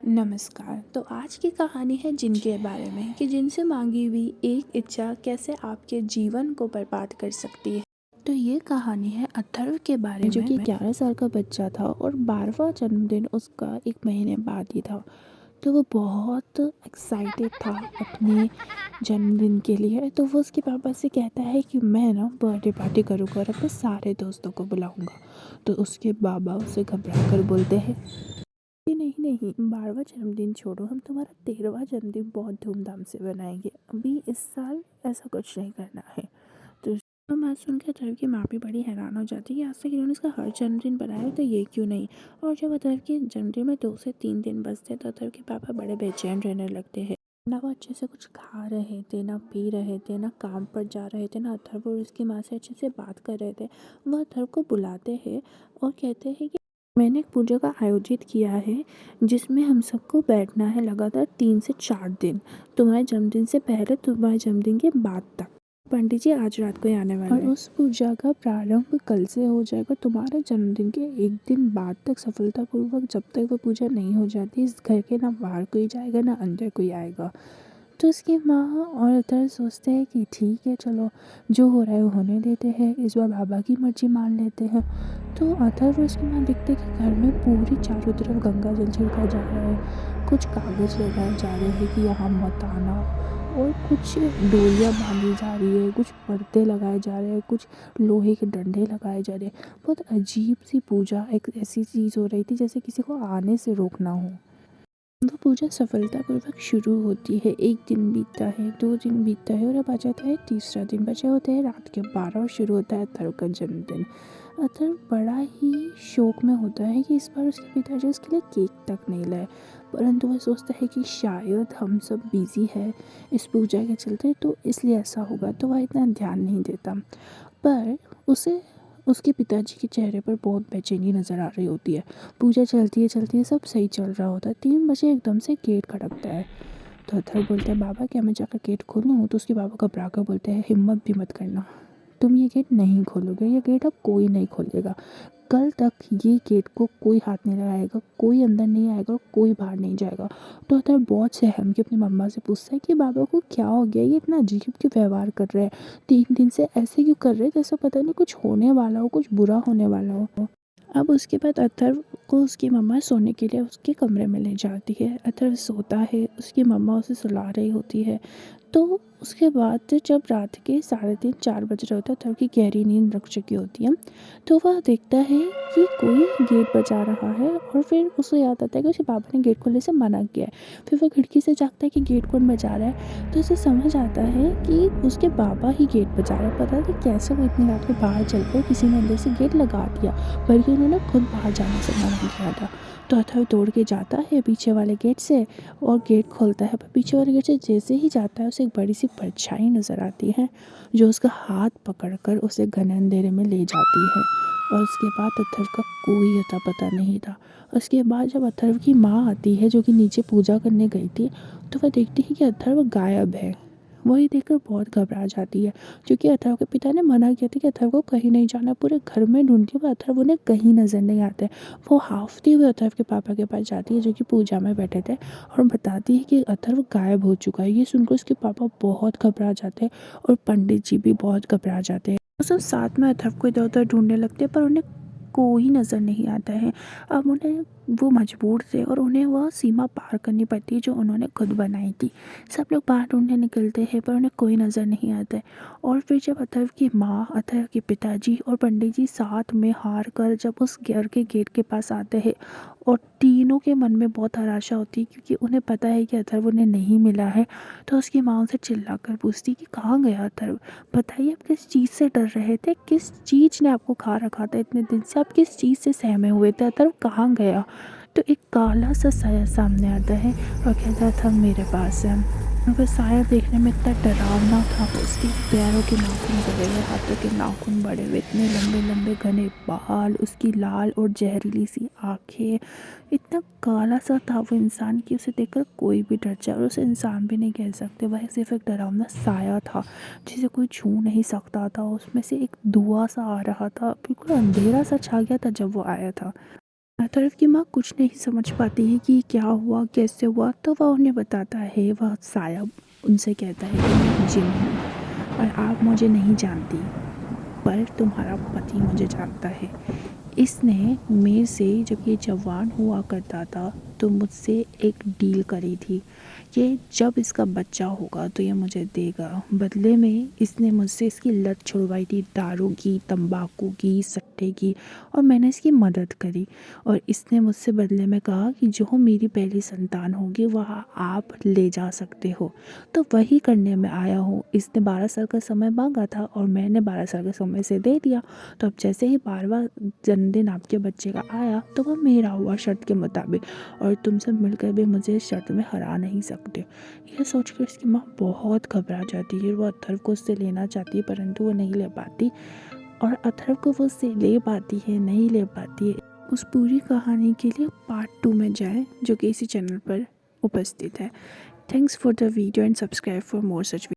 नमस्कार। तो आज की कहानी है जिन के बारे में कि जिनसे मांगी हुई एक इच्छा कैसे आपके जीवन को बर्बाद कर सकती है। तो ये कहानी है अथर्व के बारे में जो कि 11 साल का बच्चा था और 12वां जन्मदिन उसका एक महीने बाद ही था। तो वो बहुत एक्साइटेड था अपने जन्मदिन के लिए। तो वो उसके पापा से कहता है कि मैं ना बर्थडे पार्टी करूँगा और अपने सारे दोस्तों को बुलाऊँगा। तो उसके बाबा उसे घबरा कर बोलते हैं कि नहीं नहीं, 12वां जन्मदिन छोड़ो, हम तुम्हारा 13वां जन्मदिन बहुत धूमधाम से बनाएंगे। अभी इस साल ऐसा कुछ नहीं करना है। तो बात सुन के अथर्व की माँ भी बड़ी हैरान हो जाती है कि आज तक इन्होंने इसका हर जन्मदिन बनाया तो ये क्यों नहीं। और जब अथर्व के जन्मदिन में 2 से 3 दिन बचते तो अथर्व के पापा बड़े बेचैन रहने लगते हैं। ना वो अच्छे से कुछ खा रहे थे, ना पी रहे थे, ना काम पर जा रहे थे, ना अथर्व और उसकी माँ से अच्छे से बात कर रहे थे। वह अथर्व को बुलाते हैं और कहते हैं कि मैंने एक पूजा का आयोजित किया है जिसमें हम सबको बैठना है लगातार 3 से 4 दिन, तुम्हारे जन्मदिन से पहले, तुम्हारे जन्मदिन के बाद तक। पंडित जी आज रात को ही आने वाले हैं और उस पूजा का प्रारंभ कल से हो जाएगा। तुम्हारे जन्मदिन के एक दिन बाद तक सफलतापूर्वक, जब तक वो पूजा नहीं हो जाती, इस घर के ना बाहर कोई जाएगा ना अंदर कोई आएगा। तो उसकी माँ और अतर सोचते हैं कि ठीक है, चलो जो हो रहा है वो होने देते हैं, इस बार बाबा की मर्जी मान लेते हैं। तो अतर और उसकी माँ देखते हैं कि घर में पूरी चारों तरफ गंगा जल छिड़का जा रहा है, कुछ कागज़ लगाए जा रहे हैं कि यहाँ मत आना, और कुछ डोरियाँ बांधी जा रही है, कुछ पर्दे लगाए जा रहे हैं, कुछ लोहे के डंडे लगाए जा रहे हैं। बहुत अजीब सी पूजा, एक ऐसी चीज़ हो रही थी जैसे किसी को आने से रोकना हो। वो पूजा सफलतापूर्वक शुरू होती है। 1 दिन बीतता है, 2 दिन बीतता है और अब आ जाता है तीसरा दिन। बचे होते हैं रात के 12 और शुरू होता है अथर्व का जन्मदिन। अथर्व बड़ा ही शौक में होता है कि इस बार उसके पिताजी उसके लिए केक तक नहीं लाए, परंतु वह सोचता है कि शायद हम सब बिजी है इस पूजा के चलते, तो इसलिए ऐसा होगा, तो वह इतना ध्यान नहीं देता। पर उसे उसके पिताजी के चेहरे पर बहुत बेचैनी नज़र आ रही होती है। पूजा चलती है, सब सही चल रहा होता है। 3 बजे एकदम से गेट खटकता है। तो अथर्व बोलता है, बाबा क्या मैं जाकर गेट खोलूँ? तो उसके बाबा घबरा कर बोलते हैं, हिम्मत भी मत करना, तुम ये गेट नहीं खोलोगे, ये गेट अब कोई नहीं खोलेगा। कल तक ये गेट को कोई हाथ नहीं लगाएगा, कोई अंदर नहीं आएगा और कोई बाहर नहीं जाएगा। तो अतः बहुत सहम के अपनी मम्मा से पूछता है कि बाबा को क्या हो गया, ये इतना अजीब क्यों व्यवहार कर रहे हैं, 3 दिन से ऐसे क्यों कर रहे हैं जैसे पता नहीं कुछ होने वाला हो, कुछ बुरा होने वाला हो। अब उसके बाद अथर्व को उसकी मम्मा सोने के लिए उसके कमरे में ले जाती है। अथर्व सोता है, उसकी मम्मा उसे सुला रही होती है। तो उसके बाद जब रात के 3:30-4 बज रहे होते हैं, अथर्व की गहरी नींद लग चुकी होती है। तो वह देखता है कि कोई गेट बजा रहा है और फिर उसे याद आता है कि उसके पापा ने गेट खोलने से मना किया है। फिर वह खिड़की से झाँकता है कि गेट कौन बजा रहा है, तो उसे समझ आता है कि उसके बाबा ही गेट बजा रहे हैं। पता नहीं कैसे वो इतनी रात को बाहर चल गए, किसी ने अंदर से गेट लगा दिया, बल्कि उन्होंने खुद बाहर जाने से मना किया था। तो अथर्व दौड़ के जाता है पीछे वाले गेट से और गेट खोलता है, पर पीछे वाले गेट से जैसे ही जाता है उसे एक बड़ी सी परछाई नज़र आती है जो उसका हाथ पकड़कर उसे घने अंधेरे में ले जाती है। और उसके बाद अथर्व का कोई अता पता नहीं था। उसके बाद जब अथर्व की माँ आती है जो कि नीचे पूजा करने गई थी, तो वह देखती है कि अथर्व गायब है। वही देखकर बहुत घबरा जाती है, क्योंकि अथर्व के पिता ने मना किया था कि अथर्व को कहीं नहीं जाना। पूरे घर में ढूंढती है पर अथर्व उन्हें कहीं नज़र नहीं आता है। वो हाफती हुई अथर्व के पापा के पास जाती है जो कि पूजा में बैठे थे, और बताती है कि अथर्व गायब हो चुका है। ये सुनकर उसके पापा बहुत घबरा जाते हैं और पंडित जी भी बहुत घबरा जाते हैं। वो सब साथ में अथर्व को इधर उधर ढूंढने लगते हैं पर उन्हें कोई नज़र नहीं आता है। अब उन्हें वो मजबूर थे और उन्हें वह सीमा पार करनी पड़ती है जो उन्होंने खुद बनाई थी। सब लोग बाहर ढूंढने निकलते हैं पर उन्हें कोई नज़र नहीं आता है। और फिर जब अथर्व की माँ, अथर्व के पिताजी और पंडित जी साथ में हार कर जब उस घर के गेट के पास आते हैं, और तीनों के मन में बहुत हताशा होती है क्योंकि उन्हें पता है कि अथर्व उन्हें नहीं मिला है। तो उसकी माँ उनसे चिल्ला कर पूछती कि कहाँ गया अथर्व, बताइए आप किस चीज़ से डर रहे थे, किस चीज़ ने आपको खा रखा था इतने दिन से, आप किस चीज़ से सहमे हुए थे, अथर्व कहाँ गया। तो एक काला सा साया सामने आता है और कहता था मेरे पास है। और वह साया देखने में इतना डरावना था, उसके पैरों के नाखून बड़े हुए, हाथों के नाखून बड़े हुए, इतने लंबे लंबे घने बाल, उसकी लाल और जहरीली सी आंखें, इतना काला सा था वो इंसान कि उसे देखकर कोई भी डर जाए। और उसे इंसान भी नहीं कह सकते, वह सिर्फ एक डरावना साया था जिसे कोई छू नहीं सकता था। उसमें से एक धुआं सा आ रहा था, बिल्कुल अंधेरा सा छा गया था जब वो आया था। अथर्व की माँ कुछ नहीं समझ पाती है कि क्या हुआ, कैसे हुआ। तो वह उन्हें बताता है, वह साया उनसे कहता है कि मैं जिन हूँ और आप मुझे नहीं जानती, पर तुम्हारा पति मुझे जानता है। इसने मेरे से जब ये जवान हुआ करता था तो मुझसे एक डील करी थी कि जब इसका बच्चा होगा तो ये मुझे देगा। बदले में इसने मुझसे इसकी लत छुड़वाई थी, दारू की, तंबाकू की, सट्टे की, और मैंने इसकी मदद करी। और इसने मुझसे बदले में कहा कि जो मेरी पहली संतान होगी वह आप ले जा सकते हो। तो वही करने में आया हूँ। इसने 12 साल का समय मांगा था और मैंने 12 साल का समय से दे दिया। तो अब जैसे ही 12वां जन्मदिन आपके बच्चे का आया तो वह मेरा हुआ शर्त के मुताबिक, और तुमसे मिलकर भी मुझे इस शर्त में हरा नहीं सकते। यह सोचकर इसकी माँ बहुत घबरा जाती है। वो अथर्व को उससे लेना चाहती है परंतु वो नहीं ले पाती, और अथर्व को वो उससे ले पाती है, नहीं ले पाती है। उस पूरी कहानी के लिए पार्ट 2 में जाएं, जो कि इसी चैनल पर उपस्थित है। Thanks for the video and subscribe for more such